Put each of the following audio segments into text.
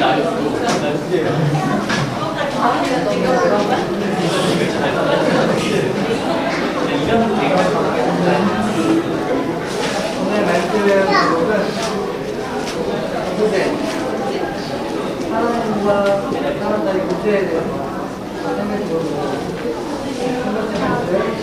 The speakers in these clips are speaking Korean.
오늘 말씀 제목은 교제, 하나님과 사람들의 교제에 대해서 생각해 보도록 첫 번째 말씀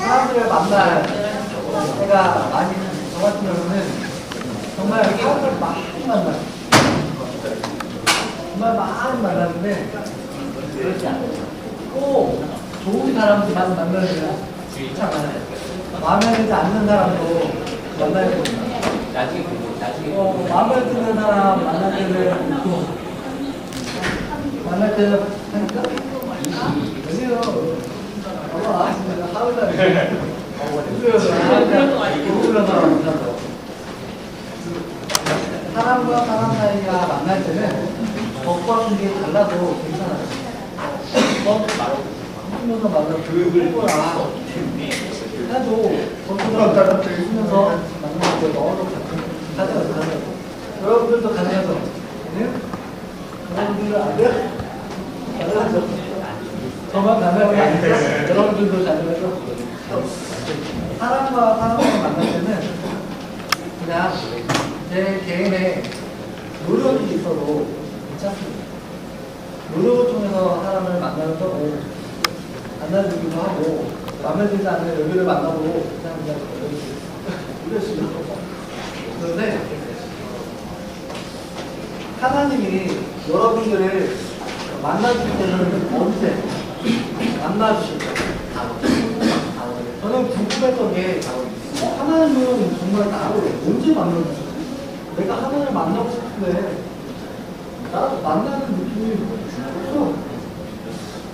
사람들을 만날 때가 많이, 저 같은 경우는 정말 사람을 많이 만나요. 정말 많이 만나는데 그렇지 않아요. 꼭 좋은 사람들만 만나는 게 좋지 않아요. 마음에 들지 않는 사람도 만나야 됩니다. 마음에 드는 사람 만날 때는 있고 만날 때는 하니까 아니요. 하루달에 사람과 사람 사이가 만날 때는 겉과 게 달라도 괜찮아요. 웃으면서 만나서 거야 해도 겉으로 웃으면서 만나는 거 너무 가져가세요. 여러분들도 가져가서 여러분들은 안 돼요? 가져가죠. 저만 가면 안 돼요. 여러분들도 가져가죠. 사람과 사람을 만날 때는 그냥 제 개인의 노력이 있어도 괜찮습니다. 노력을 통해서 사람을 만나서 만나주기도 하고 마음에 들지 않는 여기를 만나도 그냥 이러시죠. 그런데 하나님이 여러분들을 만나주실 때는 언제 만나주실 때 저는 궁금했던 게 하나님은 정말 나를 언제 만나주셨지? 내가 하나님을 만나고 싶은데 나도 만나는 느낌이 없어.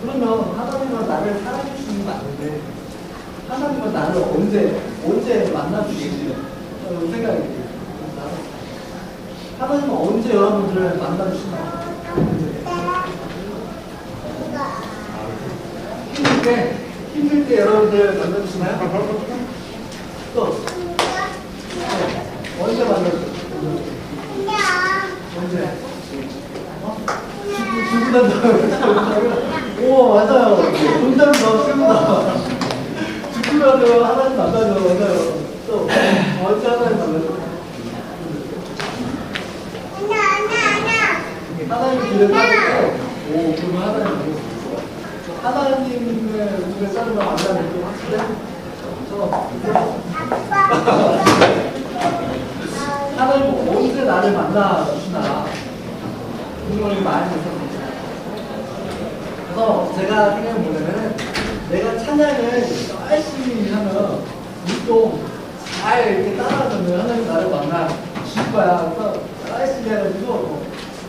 그러면 하나님은 나를 사랑해주시는 거 아닌데 하나님은 나를 언제 만나주시지? 저는 생각이 들어요. 하나님은 언제 여러분들을 만나주시나? 힘들 때 여러분들 만나주시나요? 또 언제 만나주세요? 언제? 오 맞아요. 동작 너무 쉽다. 죽으면 하나님 만나죠. 맞아요. 또 언제 하나님 만나죠? 하나님 길을 따르고 오 그러면 하나님을 우리가 따르면 만나는 게 확실해? 하나님 언제 나를 만나주시나 궁금이 많이 있었습니다. 그래서 제가 생각해보면 내가 찬양을 열심히 하면 운동 잘 이렇게 따라하면 하나님 나를 만나 주실 거야. 그래서 열심히 해가지고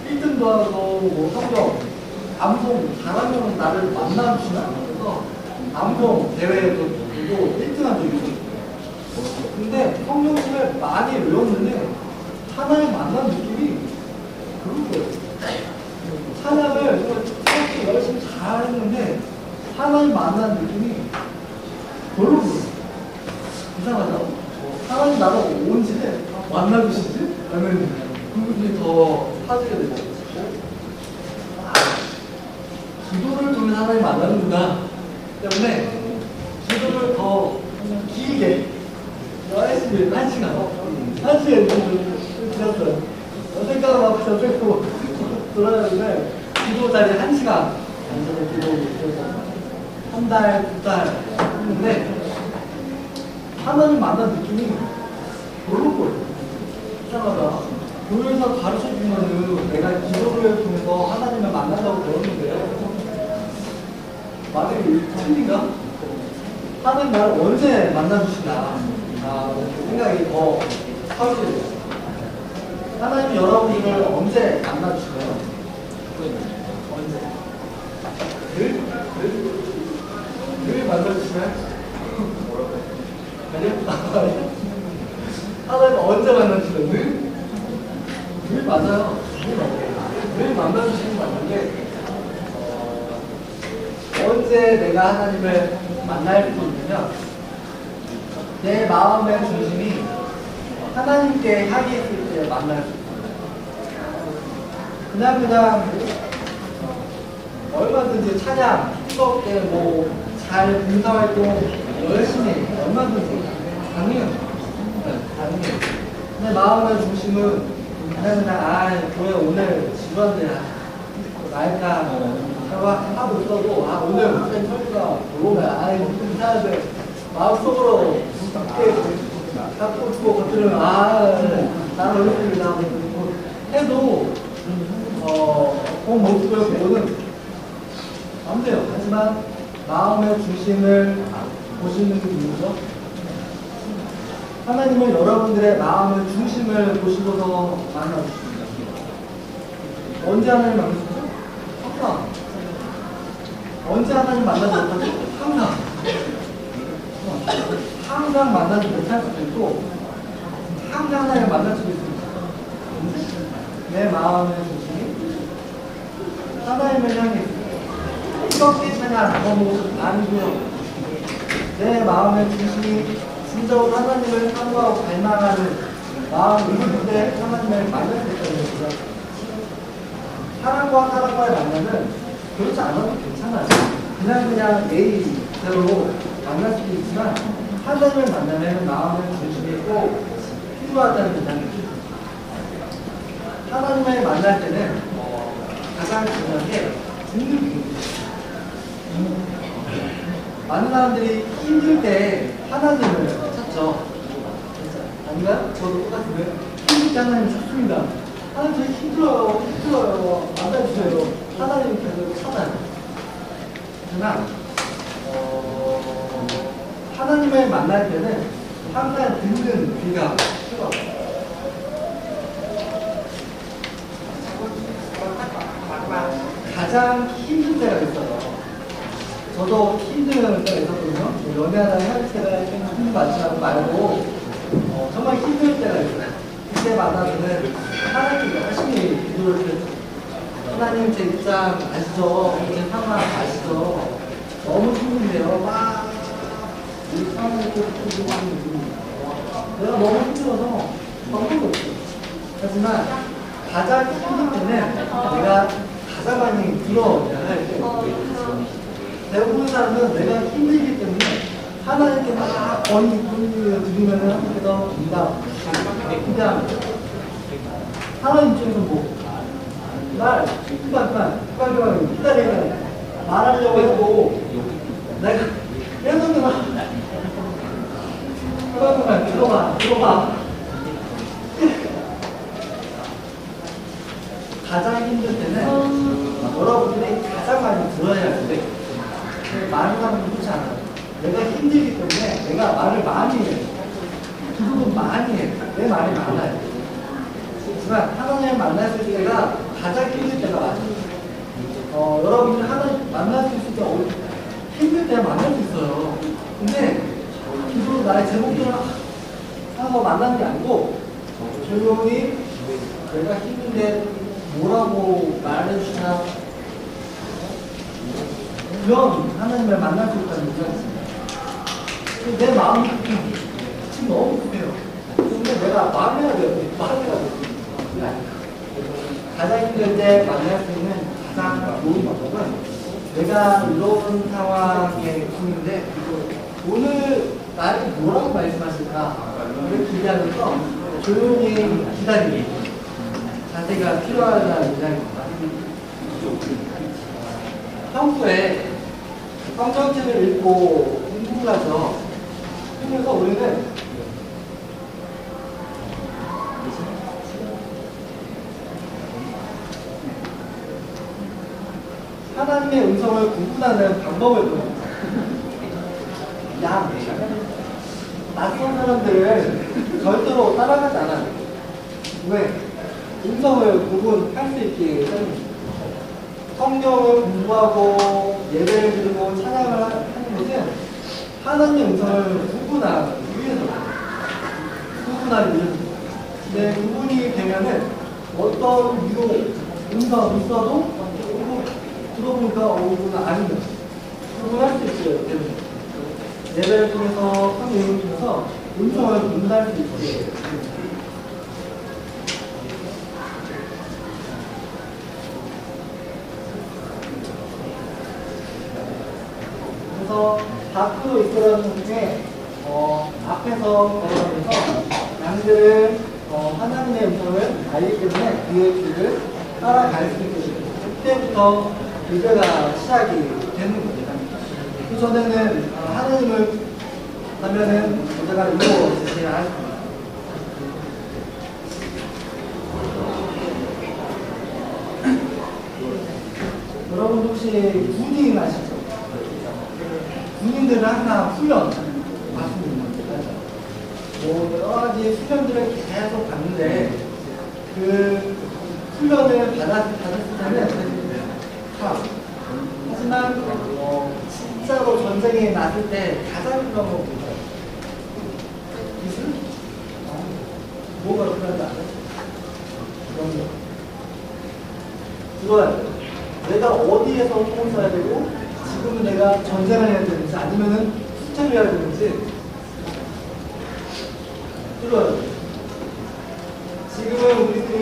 1등도 하고 뭐 성적 암송 잘하면 나를 만나주시나? 그래서 암송 대회에도 보고 1등한 적이 있어요. 근데 성경책을 많이 외웠는데 하나님 만난 느낌이 그런 거예요. 찬양을 그렇게 열심히 잘했는데 하나님 만난 느낌이 별로 보여요. 이상하죠? 하나님 나를 언제 만나주시지? 라는 그분이 더 빠지게 되고 기도를 통해서 하나님 만나는구나 때문에 기도를 더 길게 열심히 1시간 지났어요. 생각을 막 저쪽으로 돌아가는데 기도 자리 1시간 앉아서 기도 한 달, 2달 했는데 하나님 만난 느낌이 별로 보여요. 이상하다. 교회에서 가르쳐주면은 내가 기도를 통해서 하나님을 만난다고 배웠는데 말이 틀린가? 하나님 나를 언제 만나주시나 생각이 더 서게 돼요. 하나님이 여러분들을 언제 만나주시나요? 언제? 늘 만나주시나요? 아니요? 하나님 언제 만나주시나요? 늘 맞아요. 늘 만나주시는 거 맞는데 언제 내가 하나님을 만날 수 있냐면 내 마음의 중심이 하나님께 향해 있을 때 만날 수 있어요. 그냥 얼마든지 찬양, 뜨겁게 잘 봉사활동 열심히 얼마든지 가능해요. 가능해요. 내 마음의 중심은 그냥 교회 오늘 직원들 날까 하고 있어도 오늘 무슨 철수가 들어오면 이상한데 마음속으로 이렇게 갖고 주고 겉으로는 나는 어렵습니다 해도 그 모습을 보고는 안 돼요. 하지만 마음의 중심을 보시는 게 누구죠? 하나님은 여러분들의 마음의 중심을 보시고서 만나주십니다. 언제 하나님 만나주시죠? 항상. 언제 하나님 만나지 못하죠? 항상. 항상 만나지 못할 수도 있고 항상 하나님 만날 수도 있습니다. 내 마음의 중심이 하나님을 향해 뜨겁게 찬양하고 아니고요. 내 마음의 중심이 진정으로 하나님을 사모하고 갈망하는 마음 의식에 하나님을 만날 수 있다는 거죠. 사람과 사람과의 만남은 그렇지 않아도 괜찮아요. 그냥 예의대로 만날 수도 있지만 하나님을 만나면 마음의 중심이 꼭 필요하다는 거잖아요. 하나님을 만날 때는 가장 중요한 게 듣는 귀입니다. 많은 사람들이 힘들 때 하나님을 찾죠. 아닌가요? 저도 똑같은데 힘들 때 하나님 찾습니다. 하나님 저 힘들어요. 만나주세요. 하나님 계속 찾아요. 그러나 하나님을 만날 때는 항상 듣는 귀가 필요합니다. 가장 힘든 때가 있어요. 저도 힘든 때가 있었거든요. 연애하다 할 때가 힘든 많지만 말고 정말 힘들 때가 있어요. 그때 만나서는 하나님 열심히 기도를 드렸죠. 하나님 제 입장 아시죠? 제 상황 아시죠? 너무 힘든데요. 이 상황을 내가 너무 힘들어서 방법이 없어요. 하지만 가장 힘들 때는 내가 가장 많이 들어야 할 때. 대부분 사람은 내가 힘들기 때문에 하나님께 막 권유를 드리면 하나님께서 그냥 하나님 입장에서 그만 기다리면 말하려고 해도 내가 계속 그만 들어봐 가장 힘들 때는 여러분들이 가장 많이 들어야 하는데 말을 하면 그렇지 않아요. 내가 힘들기 때문에 내가 말을 많이 해요. 기도도 많이 해요. 내 말이 많아요. 하지만 하나님을 만났을 때가 가장 힘들 때가 많아요. 여러분들 하나님 만날 수 있을 때 힘들 때 만날 수 있어요. 근데 기도로 나의 제목들을 하나서 만나는 게 아니고 조용히 내가 힘든데 뭐라고 말해주시나 그런 하나님을 만날 수 있다는 얘기가 있습니다. 내 마음이 지금 너무 급해요. 근데 내가 말해야 돼요. 말해야 돼요. 그게 아니야. 가장 힘들 때 만날 수 있는 가장 좋은 방법은 내가 이런 상황에 있는데 오늘 나에게 뭐라고 말씀하실까를 기대하면서 조용히 기다리기 자세가 필요하다는 이야기입니다. 평소에 성경책을 읽고 공부하죠. 그래서 우리는 하나님의 음성을 구분하는 방법을 배웁니다. 낯선 사람들을 절대로 따라가지 않아요. 왜? 음성을 구분할 수 있기 때문입니다. 성경을 공부하고 예배를 드리고 찬양을 하는 것은 하나님의 음성을 구분하기 위해서입니다. 구분하기 위해서입니다. 근데 구분이 되면은 어떤 위로 음성이 있어도 들어보니까 이건 아니면 구분할 수 있어요. 예배를 통해서 성경을 통해서 음성을 구분할 수 있게 됩니다. 그래서 밖으로 이끌어가는 중에 앞에서 걸어가면서 양들은 하나님의 음성을 알기 때문에 그의 길을 따라갈 수 있게 됩니다. 그때부터 예배가 시작이 되는 겁니다. 그 전에는 하나님을 하면은 예배가 이루어지지 않습니다. 여러분 혹시 군인 아시죠? 군인들은 항상 훈련 받습니다. 여러 가지 훈련들을 계속 받는데 그 훈련을 받았을 때는 하지만 진짜로 전쟁에 나설 때 가장 필요한 건 뭐죠? 기술? 뭐가 필요한지 알아요? 그거야. 내가 어디에서 총을 쏴야 되고 지금은 내가 전쟁을 해야 되는지 아니면은 수차를 해야 되는지 그거야. 지금은 우리들이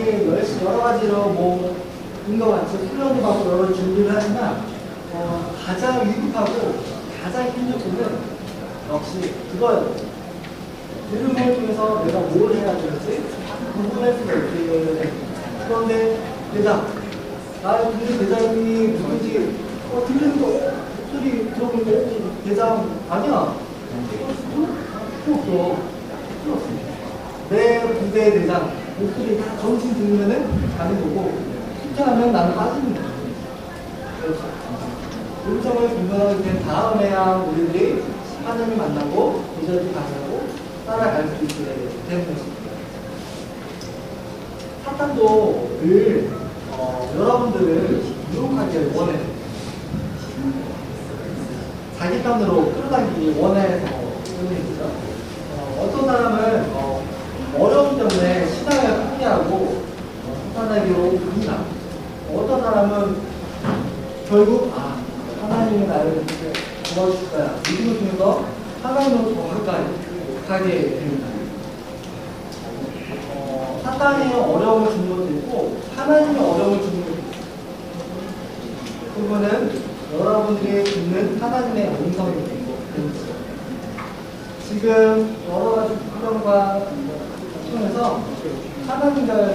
여러 가지로 인것 같이 훈련도 받고 여러 준비를 하지만 가장 위급하고 가장 힘든 부분은 역시 그거예요. 이름을 통해서 내가 뭘 해야 되는지 구분할 수가 있게 됩니다. 그런데 나의 군대 대장이 누군지 들리는 거 목소리 들어보는데 대장 아니야. 필요 없어. 내 군대 대장 목소리 다 정신 들으면은 가는 거고 숫자하면 나는 빠지는 거예요. 그렇죠. 음성을 분별하게 된 다음에야 우리들이 하나님을 만나고 이절이 가고 따라갈 수 있게 되는 것입니다. 사탄도 늘 여러분들을 유혹하기를 원해요. 자기 편으로 끌어당기기 원해서 그런 거죠. 어떤 사람은 어려움 때문에 신앙을 포기하고 사탄에게로 갑니다. 어떤 사람은 결국 하나님이 나를 도와줄 거야. 믿음을 통해서 하나님으로 더 가까이 가게 됩니다. 사탄이 어려움을 주는 것도 있고 하나님이 어려움을 주는 것도 있어요. 그거는 여러분들이 듣는 하나님의 음성이 되는 거죠. 지금 여러 가지 훈련과 통해서 하나님과의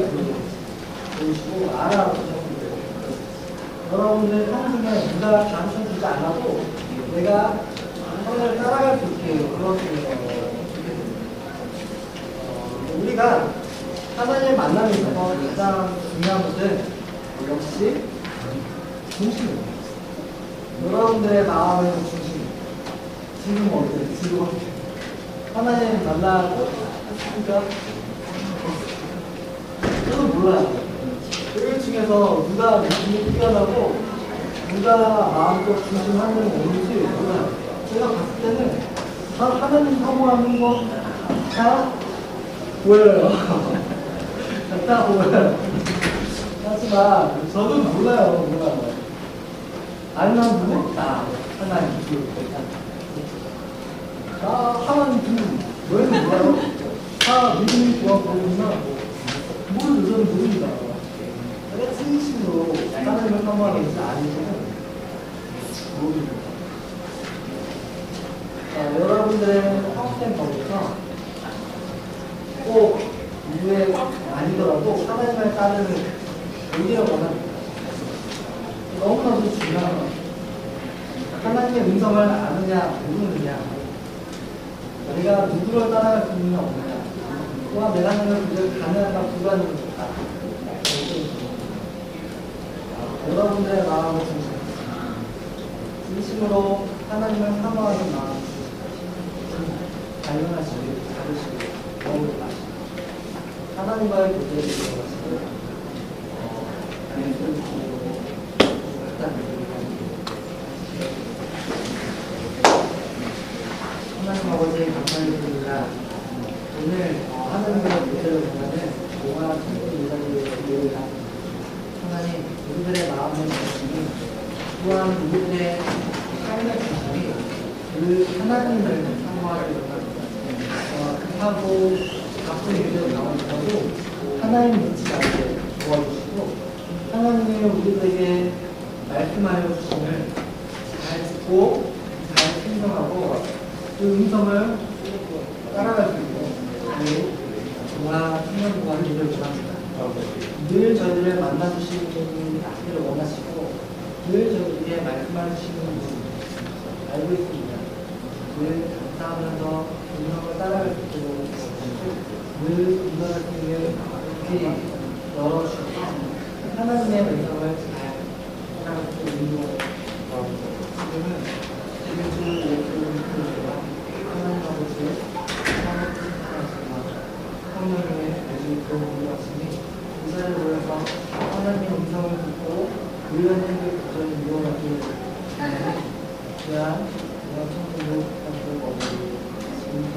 보시고 알아보시고 여러분들 평생에 누가 가르쳐주지 않아도 내가 성을 따라갈 수 있게 그렇게 됩니다. 우리가 하나님을 만남에 있어서 가장 중요한 것은 역시 중심입니다. 여러분들의 마음의 중심입니다. 지금 어때? 지금 어때? 하나님 만나고 있습니까? 저도 몰라요. 그 중에서 누가 믿음이 뛰어나고 누가 마음껏 중심하는 건지 몰라요. 제가 봤을 때는 다 하나님 사모하는 거 다 보여요. 다 보여요. 하지만 저는 몰라요. 알만 보면 나 하나님 나 하나님 왜 몰라요? 다 믿음이 좋아 보이구나. 뭘 저는 모릅니다. 내가 진심으로 하나님을 사모하는지 아닌지는 모릅니다. 여러분들의 평생 거기서 꼭 이후에 아니더라도 하나님을 따르는 의지를 원합니다. 너무나도 중요한 것. 하나님의 음성을 아느냐 모르느냐, 내가 누구를 따라갈 수 있느냐 없느냐, 또한 내가 하는 그들 가능한가 불가능한가. 여러분들의 마음을 진심으로 하나님을 사모하는 마음 발견하시길 바라시고 너무 바라시고 하나님과의 교제를 이루어가시고 하나님 아버지 감사드립니다. 오늘 하나님과의 교제를 보면은 동안 인사드립니다. 하나님, 우리들의 마음의 중심이 또한 우리들의 삶의 중심이 그 하나님을 사모하기로 급하고 바쁜 일들 가운데서도 하나님 믿지 않게 도와주시고 하나님의 우리들에게 말씀하여 주심을 잘 듣고 잘 순종하고 그 음성을 따라갈 수 있고 정말 청년부가 하기를 원합니다. 늘 저희들을 만나주시는 분을 원하시고 늘 저희에게 말씀하시는 분 알고 있습니다. 늘 감사하면서 음성을 따라갈 수 있도록 늘 음성을 통해 깊이 열어주시고 하나님의 음성을 잘 따라갈 수 있도록 인도하옵소서. 지금은 일주일 예수님과 하나님 아버지의 성령님의 아주 그런 것이니 이사를 모여서 하나님의 음성을 듣고 의원님들 도전을 이루어가기를 바라는 귀한 청소년 어머니 지금부터